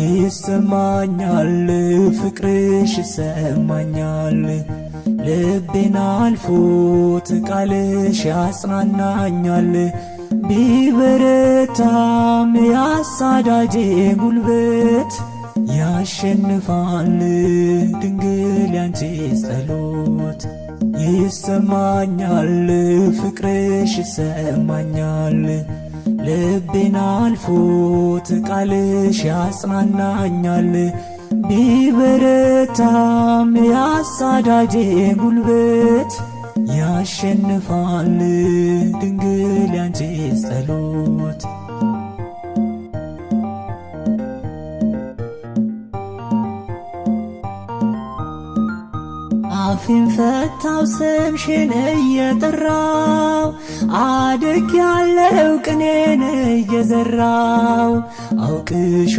ይሰማኛል ፍቅርሽ ይሰማኛል ልቤን አልፎት ቃልሽ ያጽናናኛል ቢበረታም ያሳዳጄ ጉልበት ያሸንፋል ድንግል ያንቺ ጸሎት ይሰማኛል ፍቅርሽ ይሰማኛል ልቤን አልፎት ቃልሽ ያጽናናኛል ቢበረታም ያሳዳጄ ጉልበት ያሸንፋል ድንግል ያንቺ ጸሎት አፌን ፈታው ስምሽን እየጠራው አድግ ያለው ቅኔን እየዘራው አውቅሽ